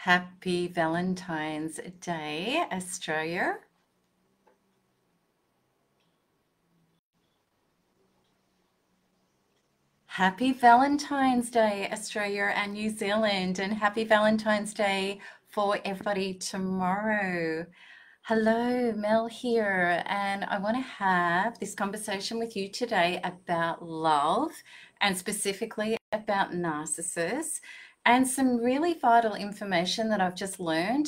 Happy Valentine's Day, Australia. Happy Valentine's Day, Australia and New Zealand, and happy Valentine's Day for everybody tomorrow. Hello, Mel here, and I want to have this conversation with you today about love and specifically about narcissists and some really vital information that I've just learned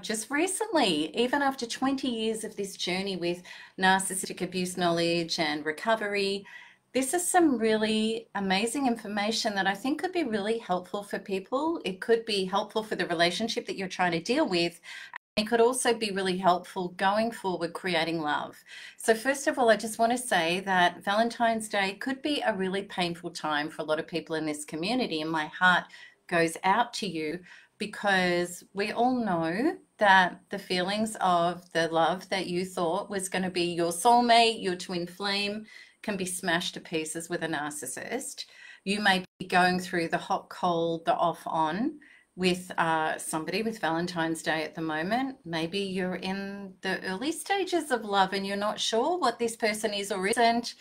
just recently, even after 20 years of this journey with narcissistic abuse knowledge and recovery. This is some really amazing information that I think could be really helpful for people. It could be helpful for the relationship that you're trying to deal with. It could also be really helpful going forward, creating love. So first of all, I just want to say that Valentine's Day could be a really painful time for a lot of people in this community, and my heart goes out to you because we all know that the feelings of the love that you thought was going to be your soulmate, your twin flame, can be smashed to pieces with a narcissist. You may be going through the hot, cold, the off, on with somebody with Valentine's Day at the moment. Maybe you're in the early stages of love and you're not sure what this person is or isn't.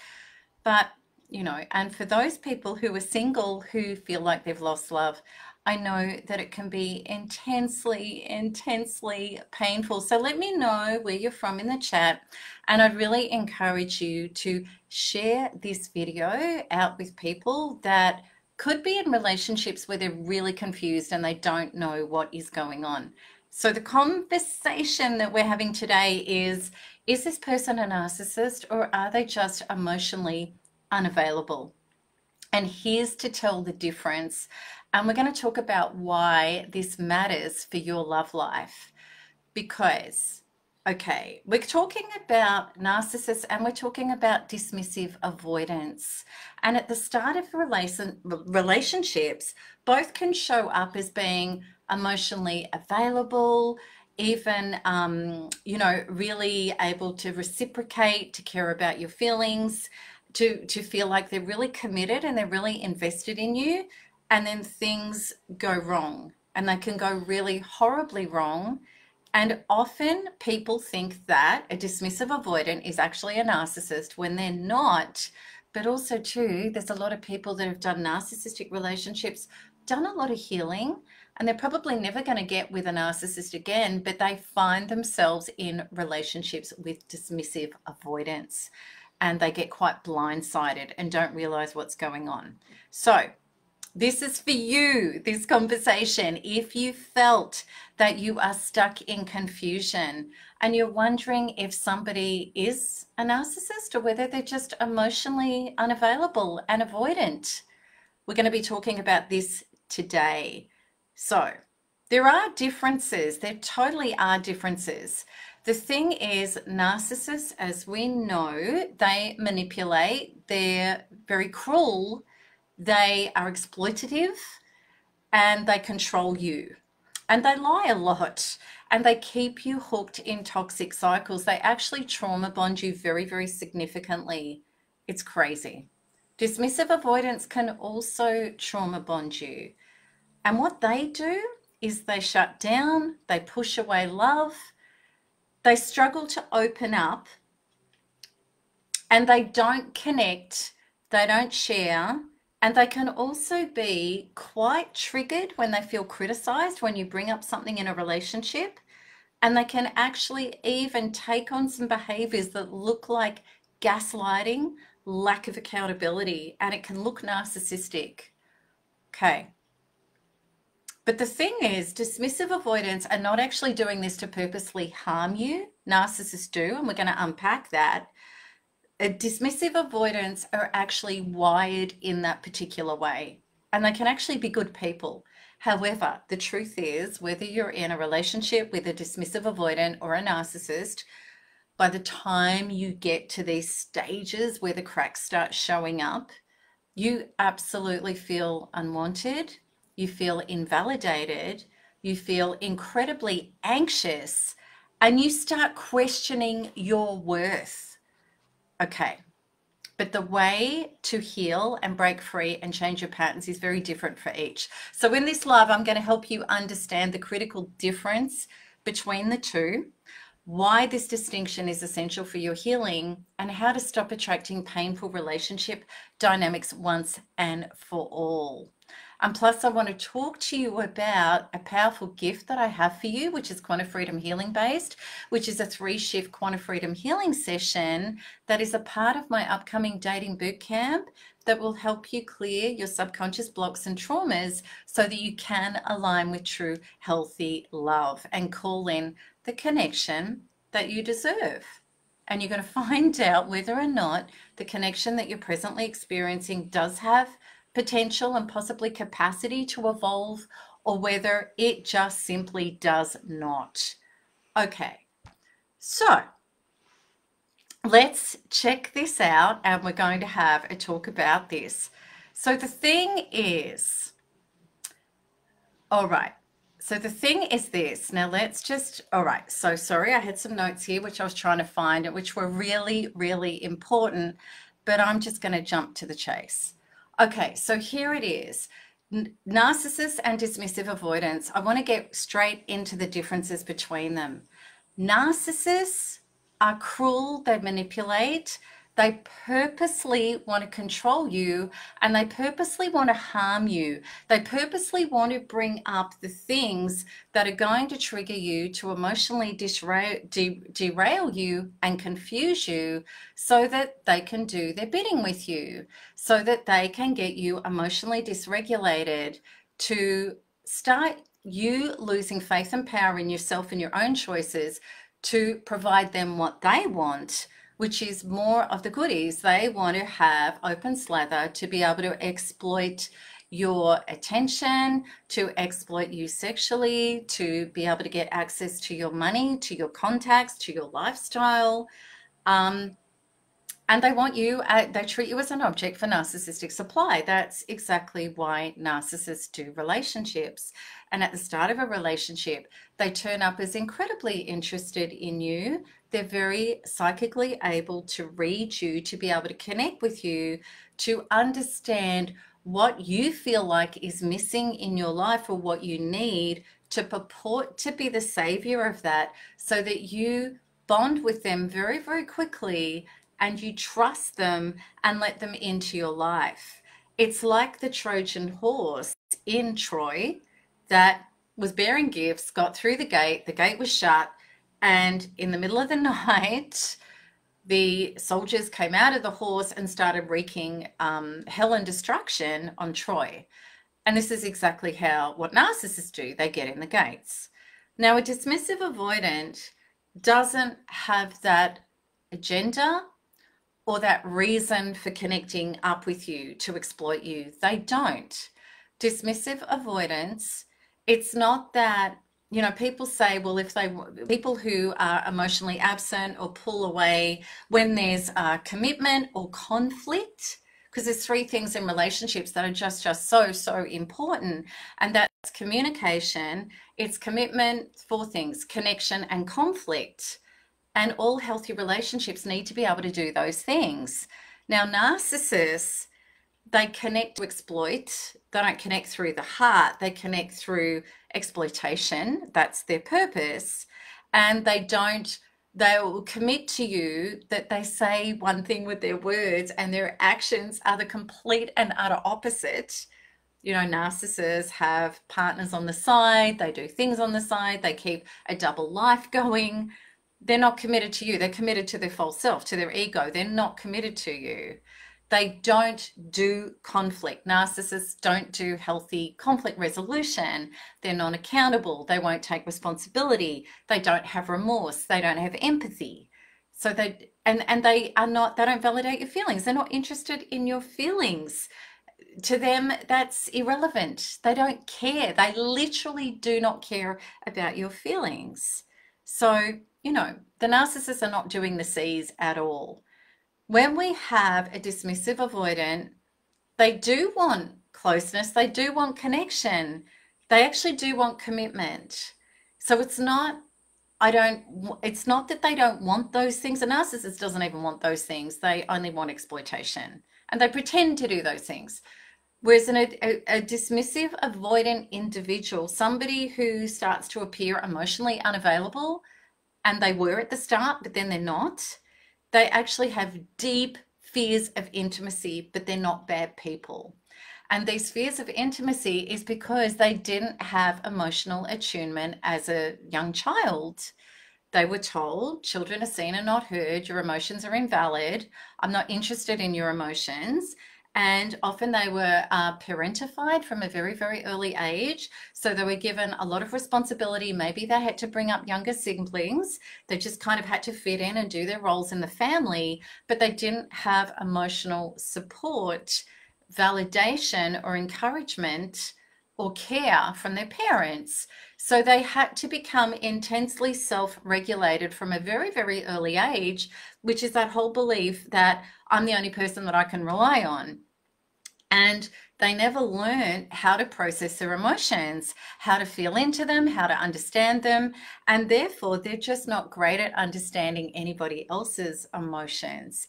But, you know, and for those people who are single who feel like they've lost love, I know that it can be intensely, intensely painful. So let me know where you're from in the chat. And I'd really encourage you to share this video out with people that could be in relationships where they're really confused and they don't know what is going on. So the conversation that we're having today is this person a narcissist or are they just emotionally unavailable? And here's to tell the difference. And we're going to talk about why this matters for your love life. Because, okay, we're talking about narcissists and we're talking about dismissive avoidance. And at the start of relationships, both can show up as being emotionally available, even, really able to reciprocate, to care about your feelings, to feel like they're really committed and they're really invested in you. And then things go wrong and they can go really horribly wrong. And often people think that a dismissive avoidant is actually a narcissist when they're not. But also too, there's a lot of people that have done narcissistic relationships, done a lot of healing, and they're probably never going to get with a narcissist again, but they find themselves in relationships with dismissive avoidance and they get quite blindsided and don't realize what's going on. So this is for you, this conversation. If you felt that you are stuck in confusion and you're wondering if somebody is a narcissist or whether they're just emotionally unavailable and avoidant, we're going to be talking about this today. So there are differences. There totally are differences. The thing is, narcissists, as we know, they manipulate, they're very cruel, they are exploitative, and they control you. And they lie a lot, and they keep you hooked in toxic cycles. They actually trauma bond you very, very significantly. It's crazy. Dismissive avoidance can also trauma bond you. And what they do is they shut down, they push away love, they struggle to open up, and they don't connect, they don't share, and they can also be quite triggered when they feel criticized when you bring up something in a relationship, and they can actually even take on some behaviors that look like gaslighting, lack of accountability, and it can look narcissistic. Okay. But the thing is, dismissive avoidants are not actually doing this to purposely harm you. Narcissists do, and we're going to unpack that. Dismissive avoidants are actually wired in that particular way, and they can actually be good people. However, the truth is, whether you're in a relationship with a dismissive avoidant or a narcissist, by the time you get to these stages where the cracks start showing up, you absolutely feel unwanted. You feel invalidated, you feel incredibly anxious, and you start questioning your worth. Okay, But the way to heal and break free and change your patterns is very different for each. So in this live, I'm going to help you understand the critical difference between the two, why this distinction is essential for your healing, and how to stop attracting painful relationship dynamics once and for all. Plus, I want to talk to you about a powerful gift that I have for you, which is Quantum Freedom Healing based, which is a 3-shift Quantum Freedom Healing session that is a part of my upcoming dating bootcamp that will help you clear your subconscious blocks and traumas so that you can align with true, healthy love and call in the connection that you deserve. And you're going to find out whether or not the connection that you're presently experiencing does have potential and possibly capacity to evolve, or whether it just simply does not. Okay, so let's check this out, and we're going to have a talk about this. So the thing is, all right, so the thing is this. Now let's just, all right, so sorry, I had some notes here which I was trying to find, which were really, really important, but I'm just going to jump to the chase. Okay, so here it is. Narcissists and dismissive avoidants. I want to get straight into the differences between them. Narcissists are cruel, they manipulate, they purposely want to control you, and they purposely want to harm you. They purposely want to bring up the things that are going to trigger you, to emotionally derail you and confuse you, so that they can do their bidding with you, so that they can get you emotionally dysregulated, to start you losing faith and power in yourself and your own choices, to provide them what they want, which is more of the goodies. They want to have open slather, to be able to exploit your attention, to exploit you sexually, to be able to get access to your money, to your contacts, to your lifestyle. And they want you, they treat you as an object for narcissistic supply. That's exactly why narcissists do relationships. And at the start of a relationship, they turn up as incredibly interested in you. They're very psychically able to read you, to be able to connect with you, to understand what you feel like is missing in your life, or what you need, to purport to be the savior of that, so that you bond with them very, very quickly, and you trust them and let them into your life. It's like the Trojan horse in Troy that was bearing gifts, got through the gate was shut, and in the middle of the night, the soldiers came out of the horse and started wreaking hell and destruction on Troy. And this is exactly what narcissists do. They get in the gates. Now, a dismissive avoidant doesn't have that agenda or that reason for connecting up with you to exploit you. They don't. Dismissive avoidance, it's not that, you know, people say, well, people who are emotionally absent or pull away when there's commitment or conflict, because there's 3 things in relationships that are just so important, and that's communication, it's commitment, 4 things, connection and conflict. And all healthy relationships need to be able to do those things. Now, narcissists, they connect to exploit. They don't connect through the heart. They connect through exploitation. That's their purpose. And they will commit to you that they say one thing with their words and their actions are the complete and utter opposite. You know, narcissists have partners on the side. They do things on the side. They keep a double life going. They're not committed to you. They're committed to their false self, to their ego. They're not committed to you. They don't do conflict. Narcissists don't do healthy conflict resolution. They're non-accountable. They won't take responsibility. They don't have remorse. They don't have empathy. So they don't validate your feelings. They're not interested in your feelings. To them, that's irrelevant. They don't care. They literally do not care about your feelings. So, you know, the narcissists are not doing the C's at all. When we have a dismissive avoidant, they do want closeness. They do want connection. They actually do want commitment. So it's not, it's not that they don't want those things. A narcissist doesn't even want those things. They only want exploitation and they pretend to do those things. Whereas a dismissive avoidant individual, somebody who starts to appear emotionally unavailable, and they were at the start, but then they're not, they actually have deep fears of intimacy, but they're not bad people. And these fears of intimacy is because they didn't have emotional attunement as a young child. They were told children are seen and not heard, your emotions are invalid, I'm not interested in your emotions. And often they were parentified from a very, very early age. So they were given a lot of responsibility. Maybe they had to bring up younger siblings. They just kind of had to fit in and do their roles in the family, but they didn't have emotional support, validation, or encouragement or care from their parents. So they had to become intensely self-regulated from a very, very early age, which is that whole belief that I'm the only person that I can rely on. And they never learn how to process their emotions, how to feel into them, how to understand them. And therefore, they're just not great at understanding anybody else's emotions.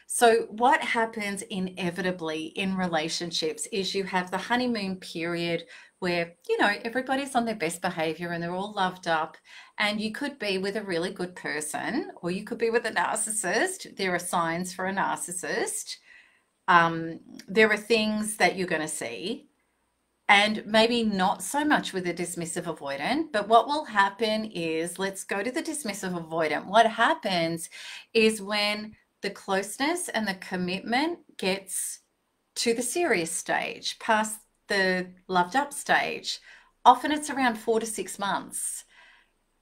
So what happens inevitably in relationships is you have the honeymoon period where, everybody's on their best behavior and they're all loved up. And you could be with a really good person or you could be with a narcissist. There are signs for a narcissist. There are things that you're going to see, and maybe not so much with a dismissive avoidant. But what will happen is, let's go to the dismissive avoidant. What happens is when the closeness and the commitment gets to the serious stage, past the loved up stage, often it's around 4 to 6 months.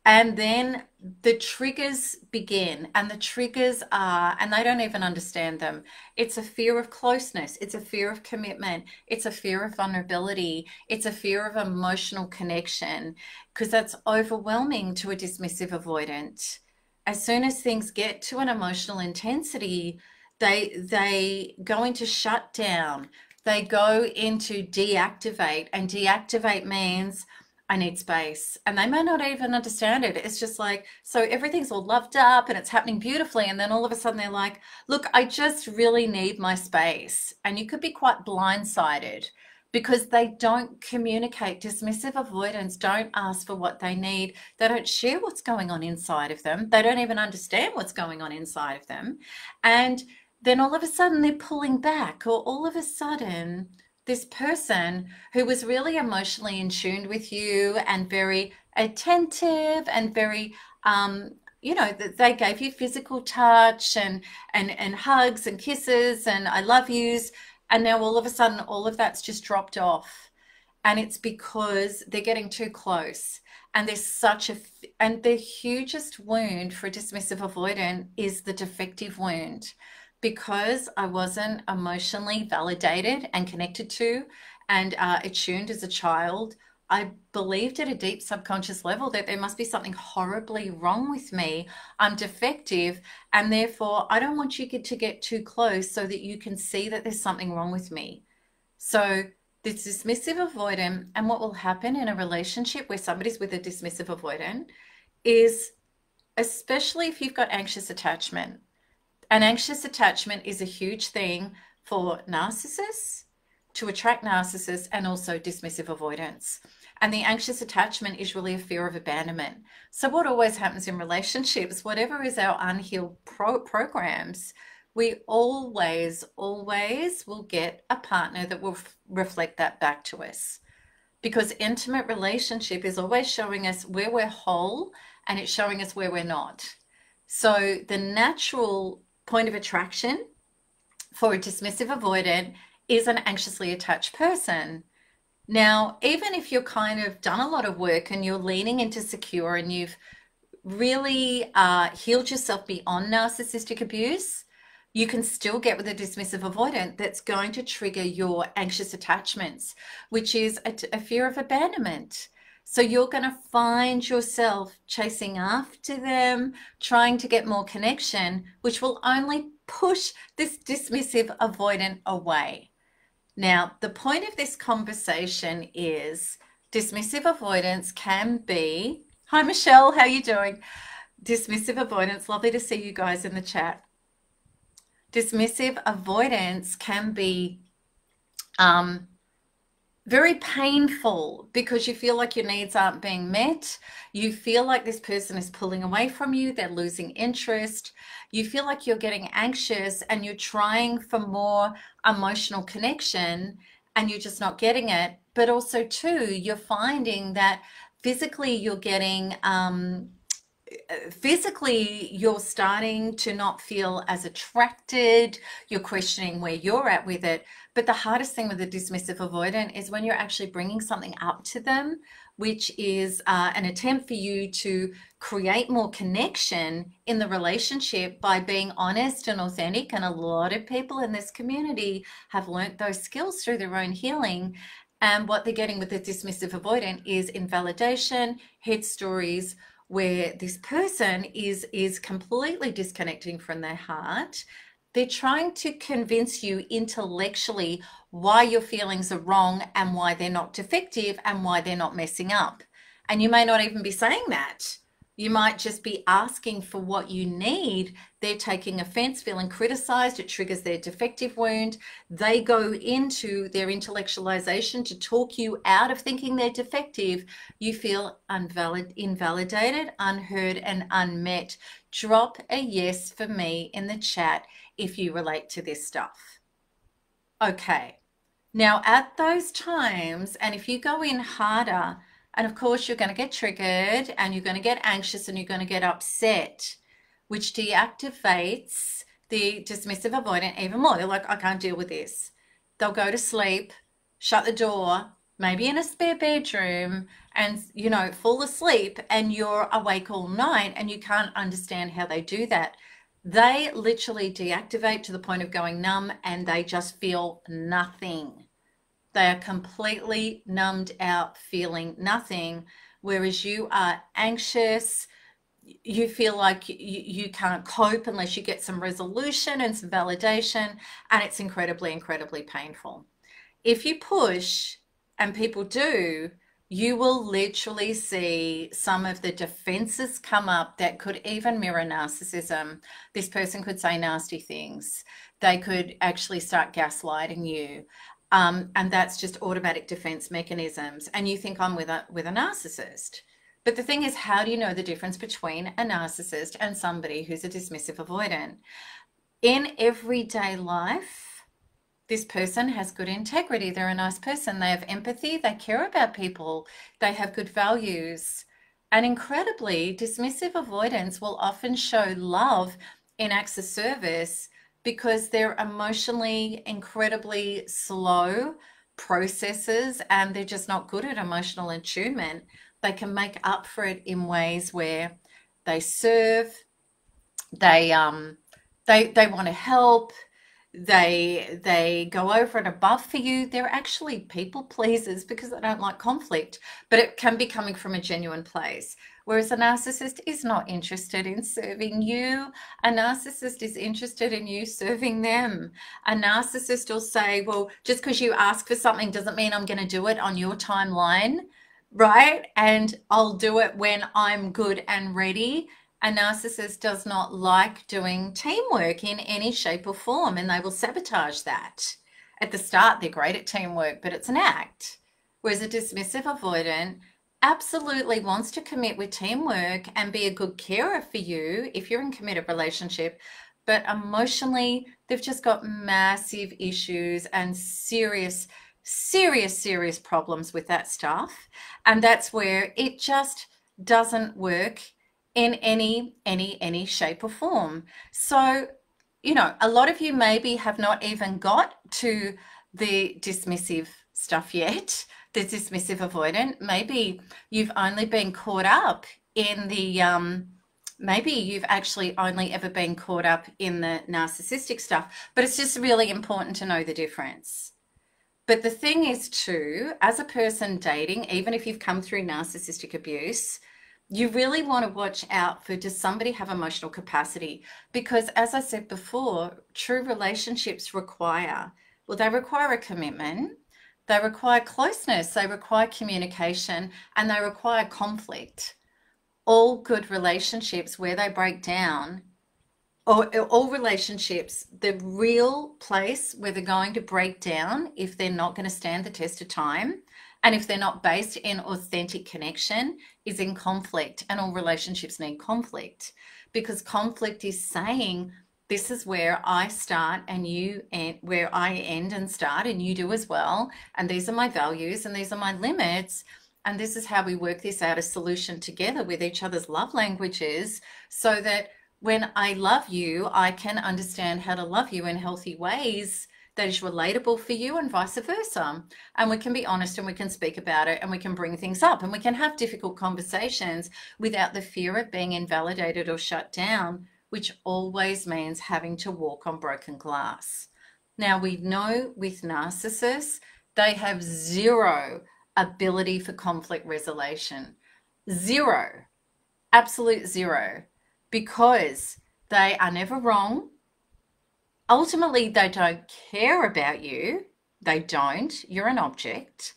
And then the triggers begin, and the triggers are, and they don't even understand them. It's a fear of closeness. It's a fear of commitment. It's a fear of vulnerability. It's a fear of emotional connection, because that's overwhelming to a dismissive avoidant. As soon as things get to an emotional intensity, they go into shutdown. They go into deactivate, and deactivate means I need space. And they may not even understand it. It's just like, so everything's all loved up and it's happening beautifully. And then all of a sudden they're like, look, I just really need my space. And you could be quite blindsided because they don't communicate. Dismissive avoidants don't ask for what they need. They don't share what's going on inside of them. They don't even understand what's going on inside of them. And then all of a sudden they're pulling back, or all of a sudden this person who was really emotionally in tune with you and very attentive and very, they gave you physical touch and hugs and kisses and I love yous. And now all of a sudden, all of that's just dropped off. And it's because they're getting too close. And and the hugest wound for a dismissive avoidant is the defective wound. Because I wasn't emotionally validated and connected to and attuned as a child, I believed at a deep subconscious level that there must be something horribly wrong with me. I'm defective, and therefore I don't want you to get too close so that you can see that there's something wrong with me. So this dismissive avoidant, and what will happen in a relationship where somebody's with a dismissive avoidant is, especially if you've got anxious attachment. And anxious attachment is a huge thing for narcissists, to attract narcissists, and also dismissive avoidance. And the anxious attachment is really a fear of abandonment. So what always happens in relationships, whatever is our unhealed programs, we always will get a partner that will reflect that back to us. Because intimate relationship is always showing us where we're whole, and it's showing us where we're not. So the natural point of attraction for a dismissive avoidant is an anxiously attached person. Now, even if you're kind of done a lot of work and you're leaning into secure and you've really healed yourself beyond narcissistic abuse, you can still get with a dismissive avoidant that's going to trigger your anxious attachments, which is a fear of abandonment. So you're going to find yourself chasing after them, trying to get more connection, which will only push this dismissive avoidant away. Now, the point of this conversation is dismissive avoidance can be Hi, Michelle. How you doing? Dismissive avoidance. Lovely to see you guys in the chat. Dismissive avoidance can be um, very painful because you feel like your needs aren't being met. You feel like this person is pulling away from you. They're losing interest. You feel like you're getting anxious and you're trying for more emotional connection and you're just not getting it. But also, too, you're finding that physically you're getting physically you're starting to not feel as attracted. You're questioning where you're at with it. But the hardest thing with a dismissive avoidant is when you're actually bringing something up to them, which is an attempt for you to create more connection in the relationship by being honest and authentic. And a lot of people in this community have learnt those skills through their own healing. And what they're getting with the dismissive avoidant is invalidation, head stories, where this person is completely disconnecting from their heart. They're trying to convince you intellectually why your feelings are wrong and why they're not defective and why they're not messing up. And you may not even be saying that. You might just be asking for what you need. They're taking offense, feeling criticized. It triggers their defective wound. They go into their intellectualization to talk you out of thinking they're defective. You feel invalidated, unheard, and unmet. Drop a yes for me in the chat if you relate to this stuff. Okay. Now, at those times, and if you go in harder, and of course, you're going to get triggered and you're going to get anxious and you're going to get upset, which deactivates the dismissive avoidant even more. They're like, I can't deal with this. They'll go to sleep, shut the door, maybe in a spare bedroom, and, you know, fall asleep, and you're awake all night and you can't understand how they do that. They literally deactivate to the point of going numb and they just feel nothing. They are completely numbed out, feeling nothing, whereas you are anxious. You feel like you can't cope unless you get some resolution and some validation, and it's incredibly, incredibly painful. If you push, and people do, you will literally see some of the defenses come up that could even mirror narcissism. This person could say nasty things. They could actually start gaslighting you. And that's just automatic defense mechanisms. And you think I'm with a narcissist. But the thing is, how do you know the difference between a narcissist and somebody who's a dismissive avoidant? In everyday life, this person has good integrity. They're a nice person. They have empathy. They care about people. They have good values. And incredibly, dismissive avoidants will often show love in acts of service because they're emotionally incredibly slow processes and they're just not good at emotional attunement. They can make up for it in ways where they serve, they want to help, they go over and above for you. They're actually people pleasers because they don't like conflict, but it can be coming from a genuine place. Whereas a narcissist is not interested in serving you. A narcissist is interested in you serving them. A narcissist will say, well, just because you ask for something doesn't mean I'm going to do it on your timeline, right? And I'll do it when I'm good and ready. A narcissist does not like doing teamwork in any shape or form, and they will sabotage that. At the start, they're great at teamwork, but it's an act. Whereas a dismissive avoidant absolutely wants to commit with teamwork and be a good carer for you if you're in a committed relationship, but emotionally, they've just got massive issues and serious problems with that stuff. And that's where it just doesn't work in any shape or form. So, you know, a lot of you maybe have not even got to the dismissive stuff yet, the dismissive avoidant. Maybe you've only been caught up in the, maybe you've actually only ever been caught up in the narcissistic stuff, but it's just really important to know the difference. But the thing is too, as a person dating, even if you've come through narcissistic abuse, you really want to watch out for, does somebody have emotional capacity? Because as I said before, true relationships require a commitment, they require closeness, they require communication, and they require conflict. all good relationships where they break down, or all relationships, the real place where they're going to break down if they're not going to stand the test of time and if they're not based in authentic connection is in conflict. And all relationships need conflict, because conflict is saying, this is where I start and you end, where I end and start and you do as well. And these are my values and these are my limits. And this is how we work this out, a solution together with each other's love languages, so that when I love you, I can understand how to love you in healthy ways that is relatable for you, and vice versa. And we can be honest and we can speak about it and we can bring things up and we can have difficult conversations without the fear of being invalidated or shut down, which always means having to walk on broken glass. Now, we know with narcissists, they have zero ability for conflict resolution. Zero. Absolute zero. Because they are never wrong. Ultimately, they don't care about you. They don't. You're an object.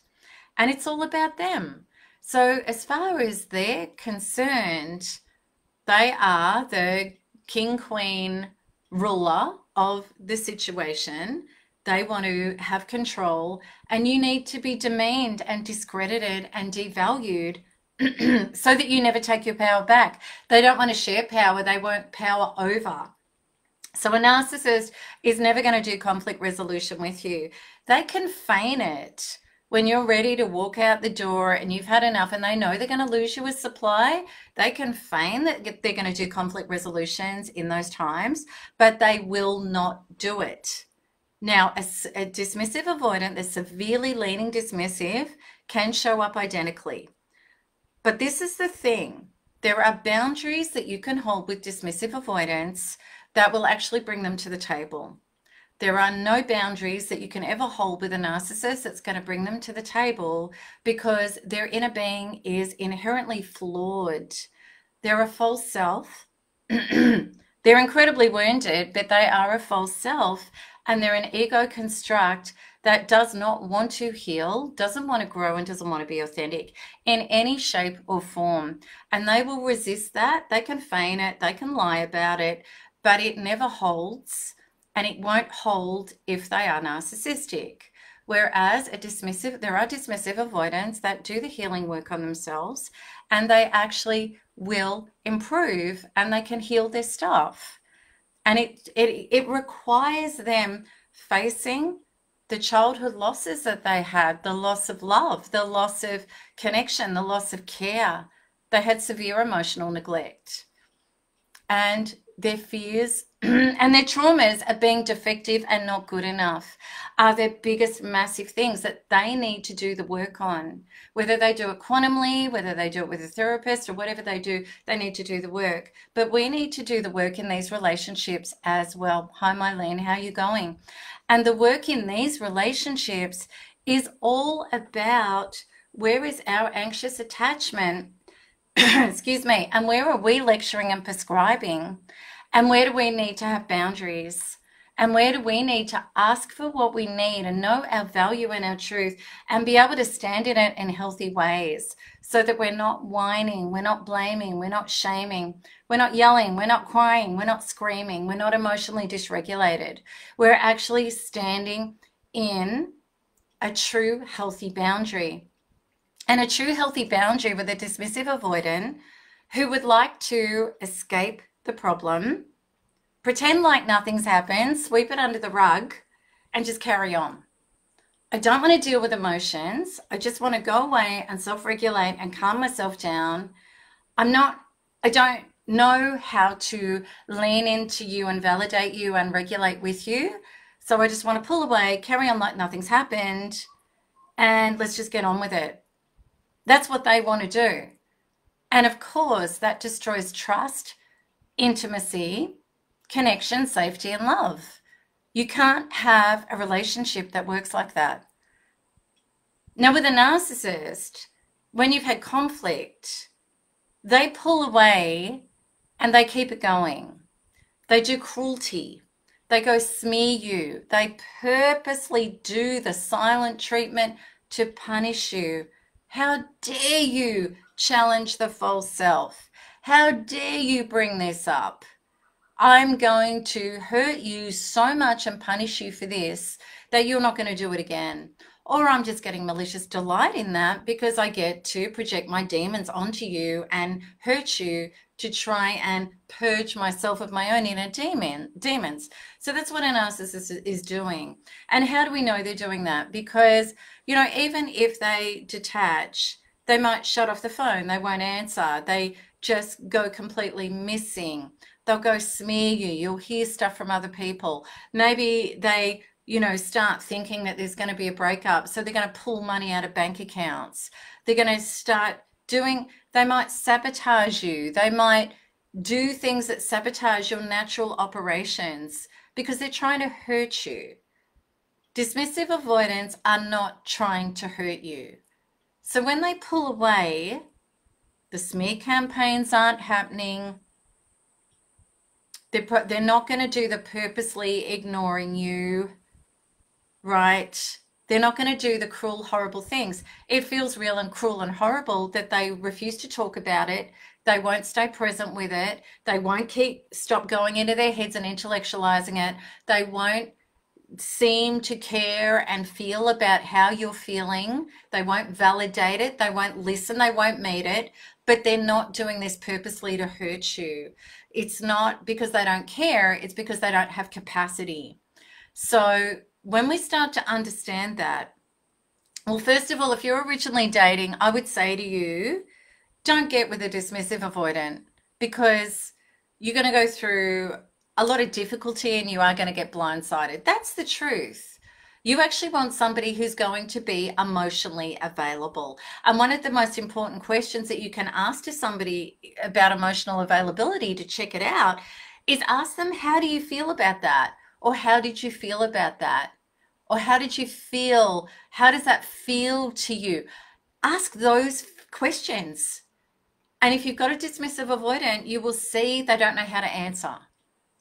And it's all about them. So as far as they're concerned, they are the king, queen, ruler of the situation. They want to have control, and you need to be demeaned and discredited and devalued so that you never take your power back. They don't want to share power. They want power over. So a narcissist is never going to do conflict resolution with you. They can feign it when you're ready to walk out the door and you've had enough and they know they're going to lose you a supply. They can feign that they're going to do conflict resolutions in those times, but they will not do it. Now, a dismissive avoidant, the severely leaning dismissive, can show up identically. But this is the thing. There are boundaries that you can hold with dismissive avoidance that will actually bring them to the table. There are no boundaries that you can ever hold with a narcissist that's going to bring them to the table, because their inner being is inherently flawed. They're a false self. They're incredibly wounded, but they are a false self, and they're an ego construct that does not want to heal, doesn't want to grow, and doesn't want to be authentic in any shape or form. And they will resist that. They can feign it, they can lie about it, but it never holds, and it won't hold if they are narcissistic. Whereas there are dismissive avoidants that do the healing work on themselves, and they actually will improve and they can heal their stuff. And it requires them facing the childhood losses that they had, the loss of love, the loss of connection, the loss of care. They had severe emotional neglect. And their fears and their traumas of being defective and not good enough are their biggest massive things that they need to do the work on. Whether they do it quantumly, whether they do it with a therapist, or whatever they do, they need to do the work. But we need to do the work in these relationships as well. Hi, Mylene, how are you going? And the work in these relationships is all about, where is our anxious attachment? Excuse me. And where are we lecturing and prescribing? And where do we need to have boundaries? And where do we need to ask for what we need and know our value and our truth and be able to stand in it in healthy ways, so that we're not whining, we're not blaming, we're not shaming, we're not yelling, we're not crying, we're not screaming, we're not emotionally dysregulated. We're actually standing in a true healthy boundary. And a true healthy boundary with a dismissive avoidant who would like to escape the problem, pretend like nothing's happened, sweep it under the rug, and just carry on. I don't want to deal with emotions. I just want to go away and self-regulate and calm myself down. I don't know how to lean into you and validate you and regulate with you. So I just want to pull away, carry on like nothing's happened, and let's just get on with it. That's what they want to do. And of course, that destroys trust, intimacy, connection, safety, and love. You can't have a relationship that works like that. Now, with a narcissist, when you've had conflict, they pull away and they keep it going. They do cruelty. They go smear you. They purposely do the silent treatment to punish you. How dare you challenge the false self? How dare you bring this up? I'm going to hurt you so much and punish you for this that you're not going to do it again. Or I'm just getting malicious delight in that because I get to project my demons onto you and hurt you to try and purge myself of my own inner demons. So that's what a narcissist is doing. And how do we know they're doing that? Because, you know, even if they detach, they might shut off the phone, they won't answer, they just go completely missing. They'll go smear you. You'll hear stuff from other people. Maybe they, you know, start thinking that there's going to be a breakup. So they're going to pull money out of bank accounts. They're going to start doing, they might sabotage you. They might do things that sabotage your natural operations because they're trying to hurt you. Dismissive avoidants are not trying to hurt you. So when they pull away, the smear campaigns aren't happening. They're not going to do the purposely ignoring you, right? They're not going to do the cruel, horrible things. It feels real and cruel and horrible that they refuse to talk about it. They won't stay present with it. They won't stop going into their heads and intellectualizing it. They won't seem to care and feel about how you're feeling. They won't validate it. They won't listen. They won't meet it. But they're not doing this purposely to hurt you. It's not because they don't care. It's because they don't have capacity. So when we start to understand that, well, first of all, if you're originally dating, I would say to you, don't get with a dismissive avoidant because you're going to go through a lot of difficulty and you are going to get blindsided. That's the truth. You actually want somebody who's going to be emotionally available. And one of the most important questions that you can ask to somebody about emotional availability to check it out is ask them, how do you feel about that? Or how did you feel about that? Or how did you feel? How does that feel to you? Ask those questions. And if you've got a dismissive avoidant, you will see they don't know how to answer.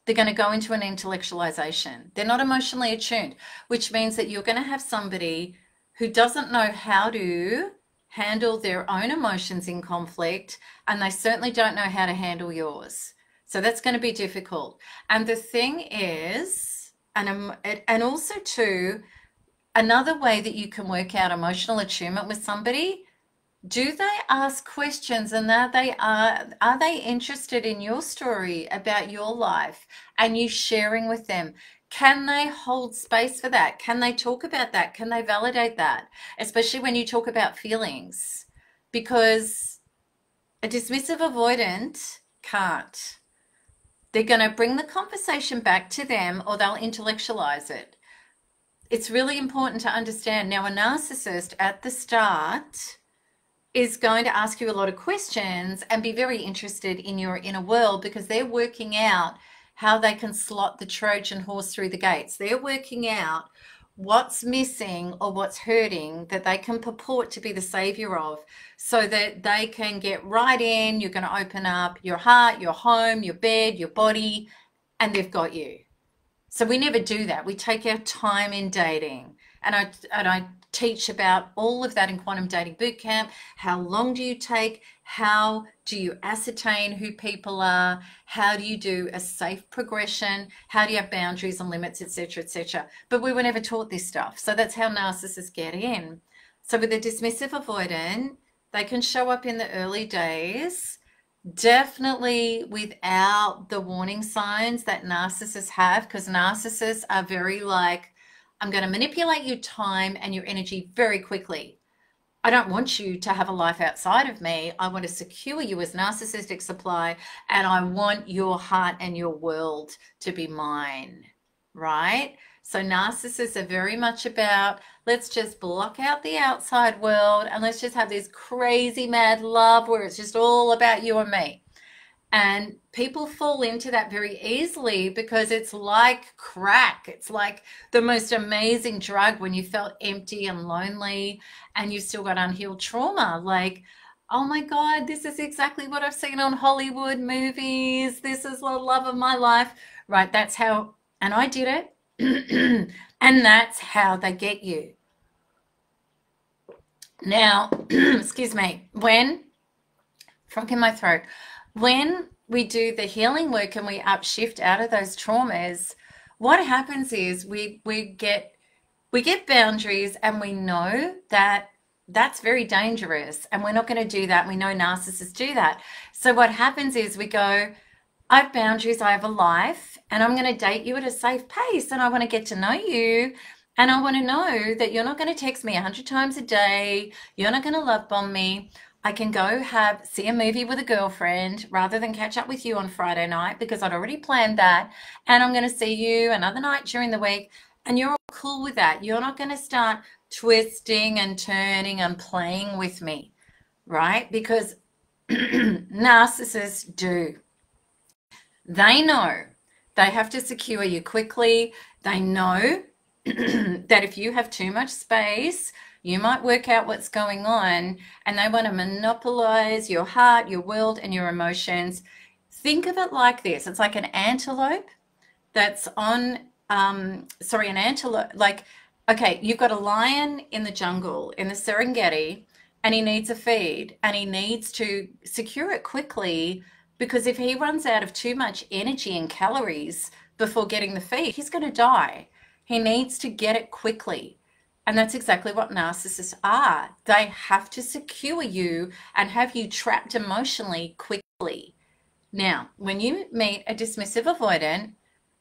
They're going to go into an intellectualization. They're not emotionally attuned, which means that you're going to have somebody who doesn't know how to handle their own emotions in conflict, and they certainly don't know how to handle yours. So that's going to be difficult. And the thing is, and also too, another way that you can work out emotional attunement with somebody, do they ask questions, and are they interested in your story about your life and you sharing with them? Can they hold space for that? Can they talk about that? Can they validate that? Especially when you talk about feelings, because a dismissive avoidant can't. They're going to bring the conversation back to them or they'll intellectualize it. It's really important to understand. Now, a narcissist at the start is going to ask you a lot of questions and be very interested in your inner world because they're working out how they can slot the Trojan horse through the gates. They're working out what's missing or what's hurting that they can purport to be the savior of so that they can get right in. You're going to open up your heart, your home, your bed, your body, and they've got you. So we never do that. We take our time in dating. And I teach about all of that in Quantum Dating Bootcamp. How long do you take? How do you ascertain who people are? How do you do a safe progression? How do you have boundaries and limits, etc., etc.? But we were never taught this stuff. So that's how narcissists get in. So with a dismissive avoidant, they can show up in the early days, definitely without the warning signs that narcissists have, because narcissists are very like, I'm going to manipulate your time and your energy very quickly. I don't want you to have a life outside of me. I want to secure you as narcissistic supply, and I want your heart and your world to be mine, right? So narcissists are very much about, let's just block out the outside world and let's just have this crazy mad love where it's just all about you and me. And people fall into that very easily because it's like crack. It's like the most amazing drug when you felt empty and lonely and you've still got unhealed trauma. Like, oh my God, this is exactly what I've seen on Hollywood movies. This is the love of my life, right? That's how, and I did it. And that's how they get you. Now, excuse me, frog in my throat. when we do the healing work and we upshift out of those traumas, what happens is we get boundaries, and we know that that's very dangerous, and we're not going to do that. We know narcissists do that. So what happens is we go, I have boundaries, I have a life, and I'm going to date you at a safe pace, and I want to get to know you, and I want to know that you're not going to text me 100 times a day, you're not going to love bomb me. I can go see a movie with a girlfriend rather than catch up with you on Friday night because I'd already planned that, and I'm going to see you another night during the week, and you're all cool with that. You're not going to start twisting and turning and playing with me, right? Because narcissists do. They know they have to secure you quickly. They know that if you have too much space, you might work out what's going on, and they want to monopolize your heart, your world, and your emotions. Think of it like this. It's like an antelope that's on, an antelope, like, okay, you've got a lion in the jungle, in the Serengeti, and he needs a feed, and he needs to secure it quickly, because if he runs out of too much energy and calories before getting the feed, he's going to die. He needs to get it quickly. And that's exactly what narcissists are. They have to secure you and have you trapped emotionally quickly. Now, when you meet a dismissive avoidant,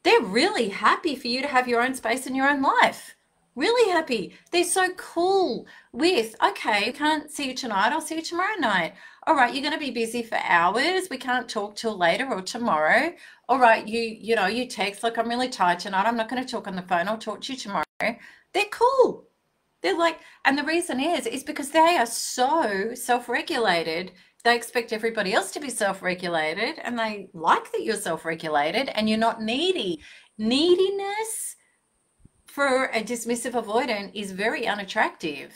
they're really happy for you to have your own space in your own life. Really happy. They're so cool with, okay, can't see you tonight, I'll see you tomorrow night. All right, you're going to be busy for hours, we can't talk till later or tomorrow. All right, you text like, I'm really tired tonight, I'm not going to talk on the phone, I'll talk to you tomorrow. They're cool. They're like, and the reason is because they are so self-regulated. They expect everybody else to be self-regulated, and they like that you're self-regulated and you're not needy. Neediness for a dismissive avoidant is very unattractive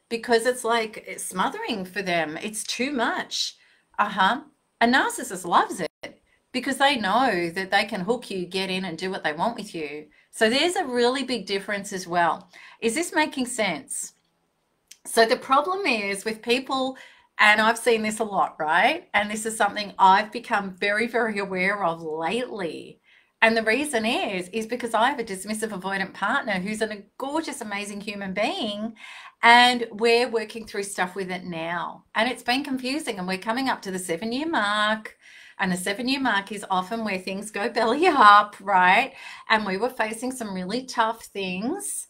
because it's like it's smothering for them. It's too much. A narcissist loves it because they know that they can hook you, get in, and do what they want with you. So there's a really big difference as well. Is this making sense? So the problem is with people, and I've seen this a lot, right? And this is something I've become very, very aware of lately. And the reason is because I have a dismissive avoidant partner who's a gorgeous, amazing human being, and we're working through stuff with it now. And it's been confusing, and we're coming up to the 7-year mark. And the 7-year mark is often where things go belly up, right? And we were facing some really tough things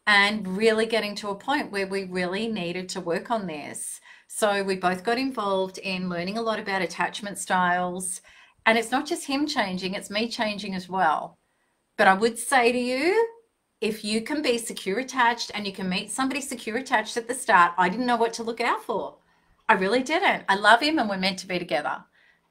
and really getting to a point where we really needed to work on this. So we both got involved in learning a lot about attachment styles. And it's not just him changing, it's me changing as well. But I would say to you, if you can be secure attached and you can meet somebody secure attached at the start, I didn't know what to look out for. I really didn't. I love him and we're meant to be together.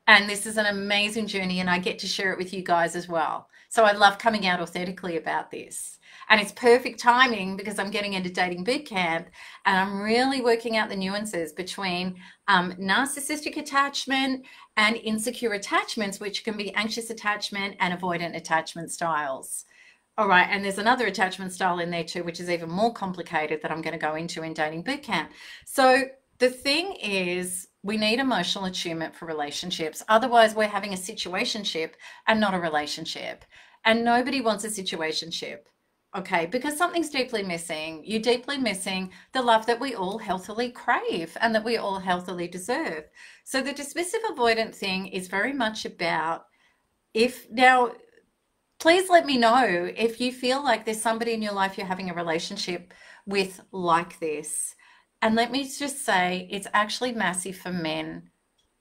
And this is an amazing journey, and I get to share it with you guys as well. So I love coming out authentically about this. And it's perfect timing because I'm getting into dating boot camp, and I'm really working out the nuances between narcissistic attachment and insecure attachments, which can be anxious attachment and avoidant attachment styles. All right, and there's another attachment style in there too, which is even more complicated that I'm going to go into in dating boot camp. So the thing is, we need emotional attunement for relationships. Otherwise, we're having a situationship and not a relationship. And nobody wants a situationship, okay? Because something's deeply missing. You're deeply missing the love that we all healthily crave and that we all healthily deserve. So the dismissive avoidant thing is very much about please let me know if you feel like there's somebody in your life you're having a relationship with like this. And let me just say, it's actually massive for men.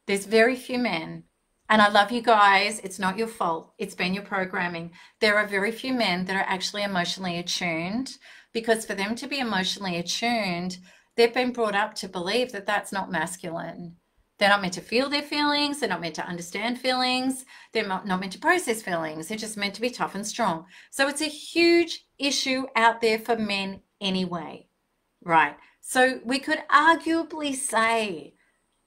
There's very few men. And I love you guys. It's not your fault. It's been your programming. There are very few men that are actually emotionally attuned, because for them to be emotionally attuned, they've been brought up to believe that that's not masculine. They're not meant to feel their feelings. They're not meant to understand feelings. They're not meant to process feelings. They're just meant to be tough and strong. So it's a huge issue out there for men anyway, right? So we could arguably say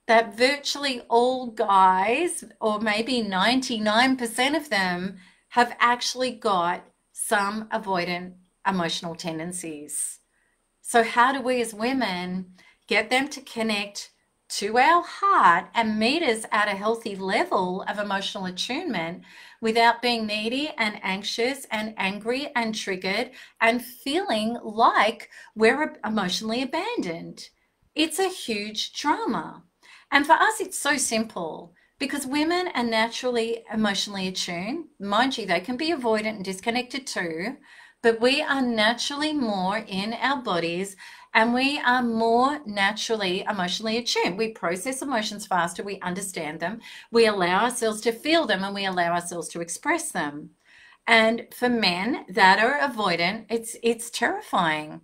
that virtually all guys, or maybe 99% of them, have actually got some avoidant emotional tendencies. So how do we as women get them to connect to our heart and meet us at a healthy level of emotional attunement without being needy and anxious and angry and triggered and feeling like we're emotionally abandoned. It's a huge drama. And for us, it's so simple because women are naturally emotionally attuned. Mind you, they can be avoidant and disconnected too, but we are naturally more in our bodies and we are more naturally emotionally attuned. We process emotions faster, we understand them, we allow ourselves to feel them, and we allow ourselves to express them. And for men that are avoidant, it's terrifying,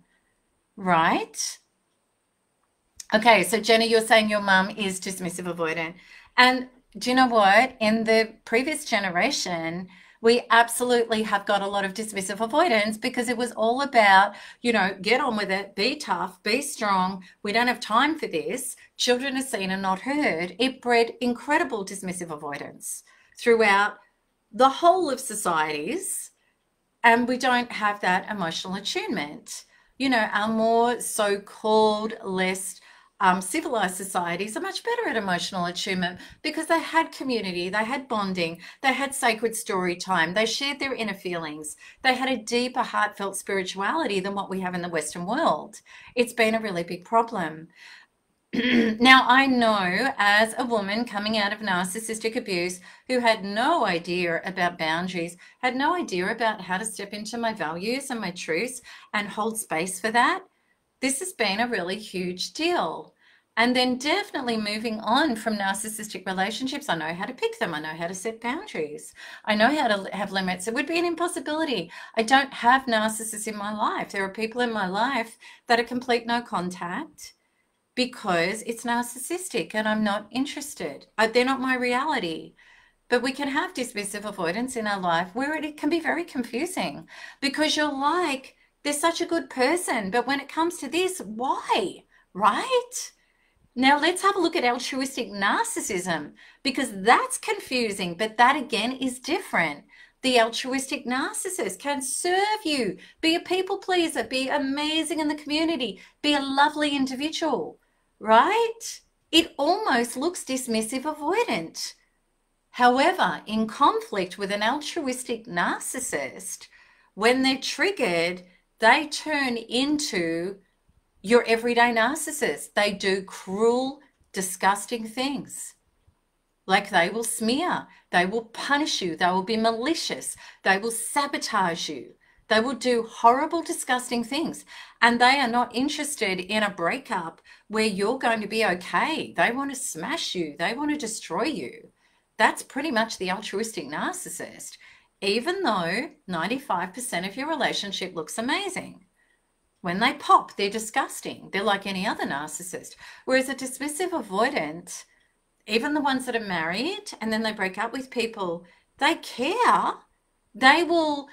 right? Okay, so Jenny, you're saying your mum is dismissive avoidant. And do you know what? In the previous generation, we absolutely have got a lot of dismissive avoidance because it was all about, get on with it, be tough, be strong. We don't have time for this. Children are seen and not heard. It bred incredible dismissive avoidance throughout the whole of societies. And we don't have that emotional attunement. Our more so-called less civilized societies are much better at emotional attunement because they had community, they had bonding, they had sacred story time, they shared their inner feelings, they had a deeper heartfelt spirituality than what we have in the Western world. It's been a really big problem. Now, I know as a woman coming out of narcissistic abuse who had no idea about boundaries, had no idea about how to step into my values and my truths and hold space for that, this has been a really huge deal. And then definitely moving on from narcissistic relationships, I know how to pick them. I know how to set boundaries. I know how to have limits. It would be an impossibility. I don't have narcissists in my life. There are people in my life that are complete no contact because it's narcissistic and I'm not interested. They're not my reality. But we can have dismissive avoidance in our life where it can be very confusing because you're like, they're such a good person, but when it comes to this, why? Right? Now let's have a look at altruistic narcissism because that's confusing, but that again is different. The altruistic narcissist can serve you, be a people pleaser, be amazing in the community, be a lovely individual, right? It almost looks dismissive avoidant. However, in conflict with an altruistic narcissist, when they're triggered, they turn into your everyday narcissist. They do cruel, disgusting things. Like they will smear, they will punish you, they will be malicious, they will sabotage you. They will do horrible, disgusting things. And they are not interested in a breakup where you're going to be okay. They want to smash you. They want to destroy you. That's pretty much the altruistic narcissist, even though 95% of your relationship looks amazing. When they pop, they're disgusting. They're like any other narcissist. Whereas a dismissive avoidant, even the ones that are married and then they break up with people, they care. They will,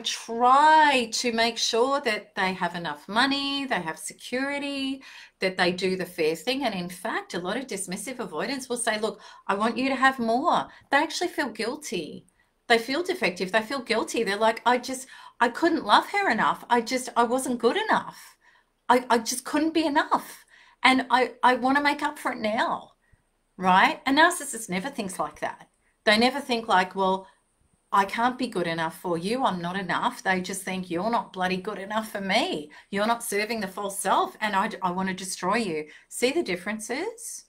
try to make sure that they have enough money, they have security, that they do the fair thing. And in fact, a lot of dismissive avoidants will say, look, I want you to have more. They actually feel guilty. They feel defective. They feel guilty. They're like, I couldn't love her enough. I wasn't good enough. I just couldn't be enough. And I want to make up for it now, right? A narcissist never thinks like that. They never think like, well, I can't be good enough for you. I'm not enough. They just think you're not bloody good enough for me. You're not serving the false self and I want to destroy you. See the differences?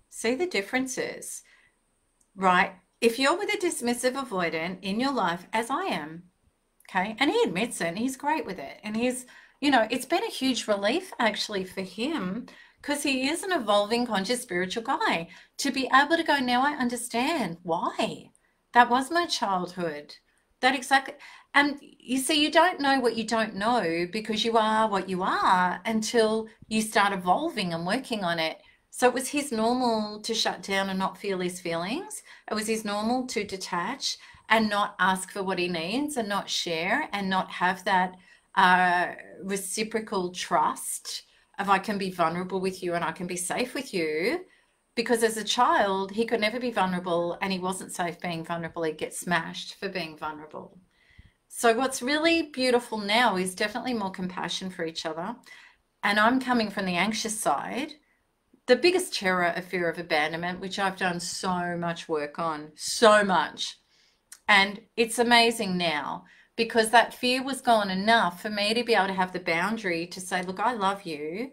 See the differences, right? If you're with a dismissive avoidant in your life, as I am, okay, and he admits it and he's great with it. And he's, it's been a huge relief actually for him because he is an evolving, conscious, spiritual guy to be able to go, now I understand why. That was my childhood. That exactly. And you see, you don't know what you don't know because you are what you are until you start evolving and working on it. So it was his normal to shut down and not feel his feelings. It was his normal to detach and not ask for what he needs and not share and not have that reciprocal trust of I can be vulnerable with you and I can be safe with you. Because as a child, he could never be vulnerable and he wasn't safe being vulnerable. He'd get smashed for being vulnerable. So what's really beautiful now is definitely more compassion for each other. And I'm coming from the anxious side. the biggest terror of fear of abandonment, which I've done so much work on, so much. And it's amazing now because that fear was gone enough for me to be able to have the boundary to say, look, I love you,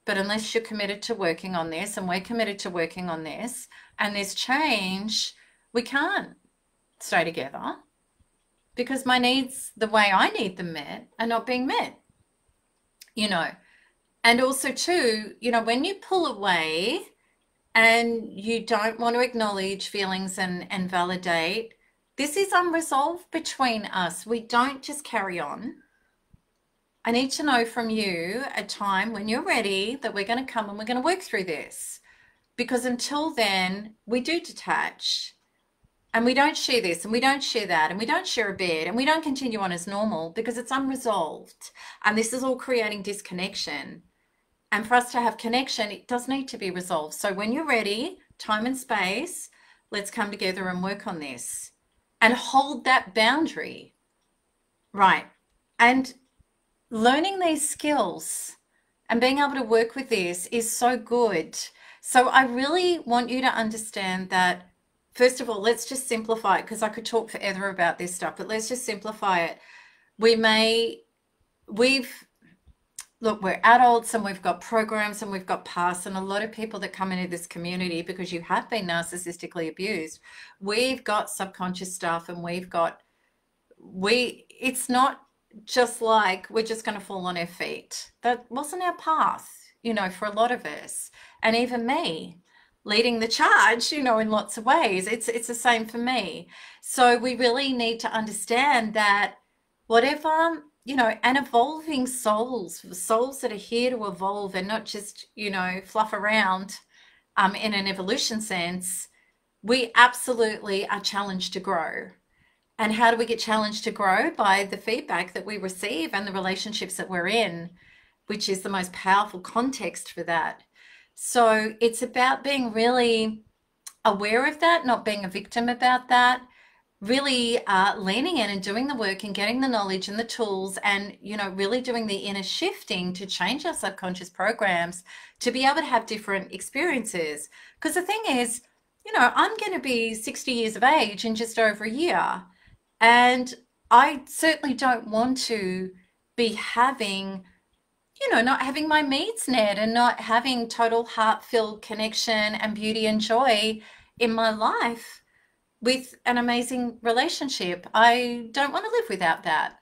but unless you're committed to working on this and we're committed to working on this and there's change, we can't stay together because my needs, the way I need them met, are not being met, you know. And also too, you know, when you pull away and you don't want to acknowledge feelings and validate, this is unresolved between us. We don't just carry on. I need to know from you a time when you're ready that we're going to come and we're going to work through this. Because until then, we do detach and we don't share this and we don't share that and we don't share a bed and we don't continue on as normal because it's unresolved. And this is all creating disconnection. And for us to have connection, it does need to be resolved. So when you're ready, time and space, let's come together and work on this and hold that boundary. Right. And learning these skills and being able to work with this is so good. So I really want you to understand that, first of all, let's just simplify it because I could talk forever about this stuff, but let's just simplify it. Look, we're adults and we've got programs and we've got pasts, and a lot of people that come into this community because you have been narcissistically abused, we've got subconscious stuff and it's not just like we're just going to fall on our feet. That wasn't our path, you know, for a lot of us. And even me leading the charge, you know, in lots of ways, it's the same for me. So we really need to understand that whatever, you know, and evolving souls that are here to evolve and not just, you know, fluff around in an evolution sense, we absolutely are challenged to grow. And how do we get challenged to grow? By the feedback that we receive and the relationships that we're in, which is the most powerful context for that. So it's about being really aware of that, not being a victim about that, really leaning in and doing the work and getting the knowledge and the tools and, you know, really doing the inner shifting to change our subconscious programs to be able to have different experiences. Because the thing is, you know, I'm going to be 60 years of age in just over a year. And I certainly don't want to be having, you know, not having my needs met and not having total heart-filled connection and beauty and joy in my life with an amazing relationship. I don't want to live without that.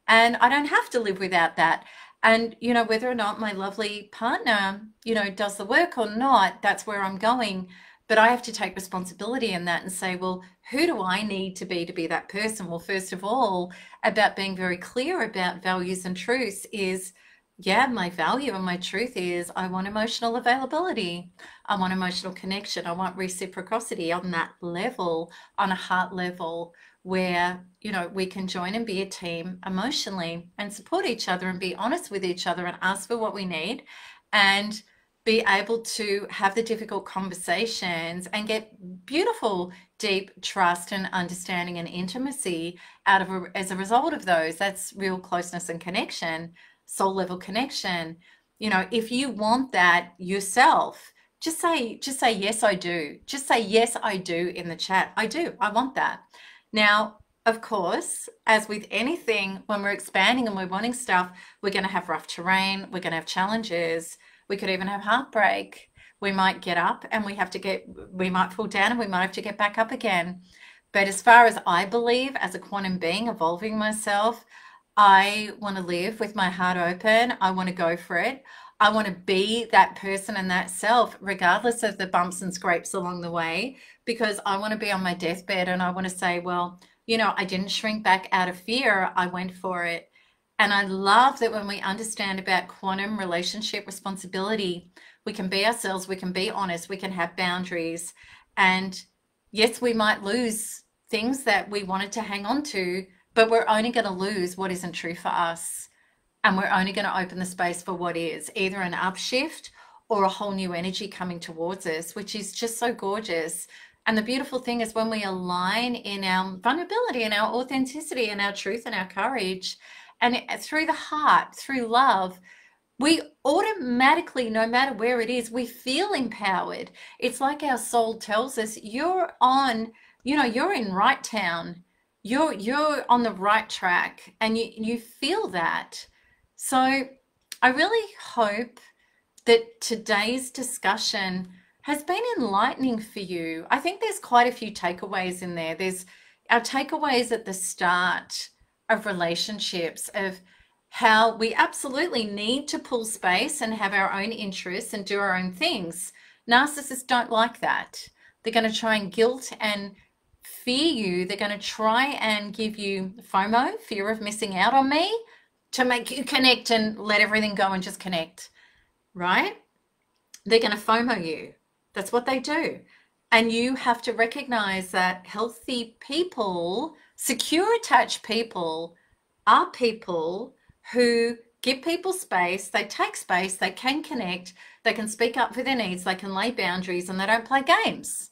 And I don't have to live without that. And, you know, whether or not my lovely partner, you know, does the work or not, that's where I'm going. But I have to take responsibility in that and say, well, who do I need to be that person? Well, first of all, about being very clear about values and truths is, yeah, my value and my truth is I want emotional availability. I want emotional connection. I want reciprocity on that level, on a heart level where, you know, we can join and be a team emotionally and support each other and be honest with each other and ask for what we need and be able to have the difficult conversations and get beautiful, deep trust and understanding and intimacy out of as a result of those. That's real closeness and connection, soul level connection. You know, if you want that yourself, just say yes, I do. Just say yes, I do in the chat. I do. I want that. Now, of course, as with anything, when we're expanding and we're wanting stuff, we're going to have rough terrain. We're going to have challenges. We could even have heartbreak. We might get up and we might fall down and we might have to get back up again. But as far as I believe, as a quantum being evolving myself, I want to live with my heart open. I want to go for it. I want to be that person and that self, regardless of the bumps and scrapes along the way, because I want to be on my deathbed and I want to say, well, you know, I didn't shrink back out of fear. I went for it. And I love that when we understand about quantum relationship responsibility, we can be ourselves, we can be honest, we can have boundaries. And yes, we might lose things that we wanted to hang on to, but we're only going to lose what isn't true for us. And we're only going to open the space for what is, either an upshift or a whole new energy coming towards us, which is just so gorgeous. And the beautiful thing is when we align in our vulnerability and our authenticity and our truth and our courage, and through the heart, through love, we automatically, no matter where it is, we feel empowered. It's like our soul tells us, you're on, you're in right town. You're on the right track, and you feel that. So I really hope that today's discussion has been enlightening for you. I think there's quite a few takeaways in there. There's our takeaways at the start of relationships, of how we absolutely need to pull space and have our own interests and do our own things. Narcissists don't like that. They're going to try and guilt and fear you. They're going to try and give you FOMO, fear of missing out on me, to make you connect and let everything go and just connect, right? They're going to FOMO you. That's what they do. And you have to recognize that healthy people, secure attached people, are people who give people space, they take space, they can connect, they can speak up for their needs, they can lay boundaries, and they don't play games,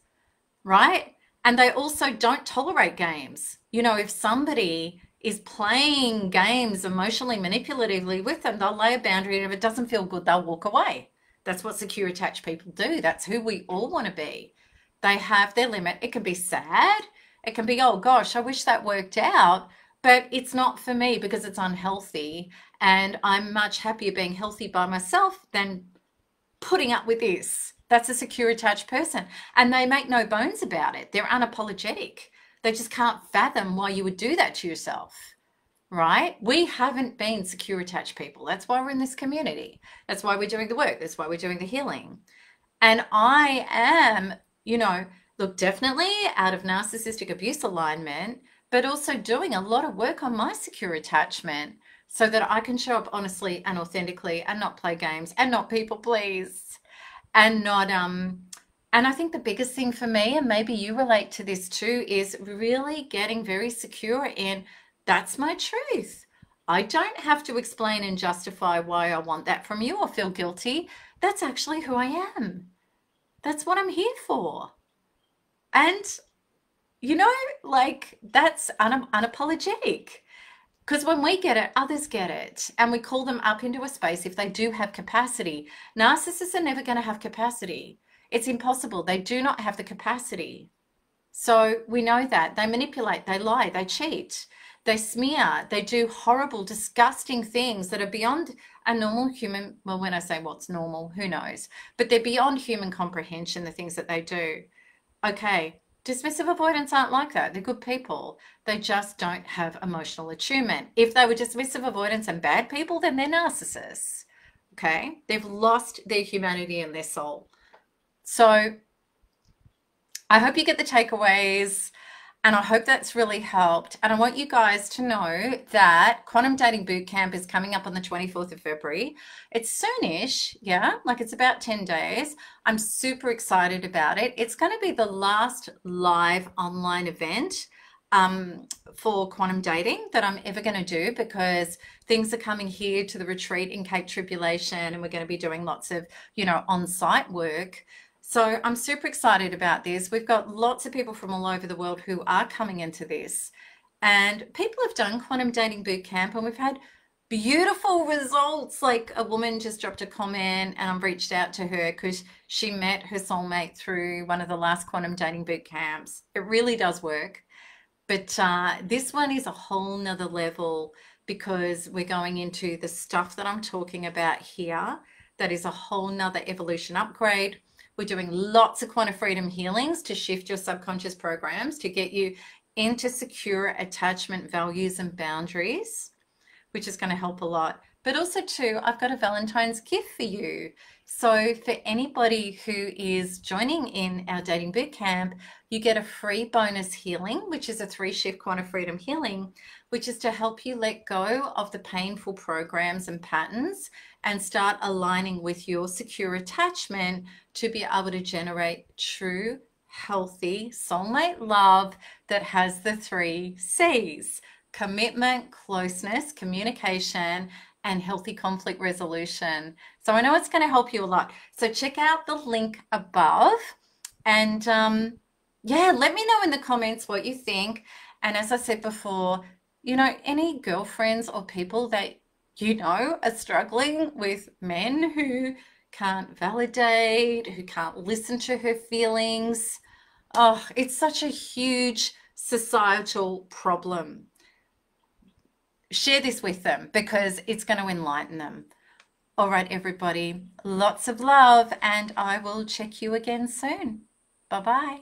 right? And they also don't tolerate games. If somebody is playing games emotionally manipulatively with them, they'll lay a boundary, and if it doesn't feel good, they'll walk away. That's what secure attached people do. That's who we all want to be. They have their limit. It can be sad. It can be, oh gosh, I wish that worked out, but it's not for me because it's unhealthy, and I'm much happier being healthy by myself than putting up with this. That's a secure attached person, and they make no bones about it. They're unapologetic. They just can't fathom why you would do that to yourself, right? We haven't been secure attached people. That's why we're in this community. That's why we're doing the work. That's why we're doing the healing. And I am, look, definitely out of narcissistic abuse alignment, but also doing a lot of work on my secure attachment so that I can show up honestly and authentically and not play games and not people please and not, and I think the biggest thing for me, and maybe you relate to this too, is really getting very secure in, that's my truth. I don't have to explain and justify why I want that from you or feel guilty. That's actually who I am. That's what I'm here for. And that's unapologetic, because when we get it, others get it, and we call them up into a space if they do have capacity. Narcissists are never going to have capacity. It's impossible. They do not have the capacity. So we know that. They manipulate, they lie, they cheat, they smear, they do horrible, disgusting things that are beyond a normal human, well, when I say what's normal, who knows, but they're beyond human comprehension, the things that they do. Okay, dismissive avoidants aren't like that. They're good people. They just don't have emotional attunement. If they were dismissive avoidants and bad people, then they're narcissists. Okay, they've lost their humanity and their soul. So I hope you get the takeaways, and I hope that's really helped. And I want you guys to know that Quantum Dating Bootcamp is coming up on the 24th of February. It's soonish, yeah, like it's about 10 days. I'm super excited about it. It's going to be the last live online event for quantum dating that I'm ever going to do, because things are coming here to the retreat in Cape Tribulation, and we're going to be doing lots of, on-site work. So I'm super excited about this. We've got lots of people from all over the world who are coming into this, and people have done Quantum Dating Bootcamp, and we've had beautiful results. Like a woman just dropped a comment, and I've reached out to her because she met her soulmate through one of the last Quantum Dating Bootcamps. It really does work. But this one is a whole nother level, because we're going into the stuff that I'm talking about here. That is a whole nother evolution upgrade. We're doing lots of quantum freedom healings to shift your subconscious programs to get you into secure attachment values and boundaries, which is going to help a lot. But also too, I've got a Valentine's gift for you. So for anybody who is joining in our dating bootcamp, you get a free bonus healing, which is a 3-shift quantum freedom healing, which is to help you let go of the painful programs and patterns and start aligning with your secure attachment to be able to generate true, healthy soulmate love that has the 3 C's: commitment, closeness, communication, and healthy conflict resolution. So I know it's going to help you a lot. So check out the link above, and yeah, let me know in the comments what you think. And as I said before, any girlfriends or people that are struggling with men who can't validate, who can't listen to her feelings. Oh, it's such a huge societal problem. Share this with them because it's going to enlighten them. All right, everybody, lots of love, and I will check you again soon. Bye-bye.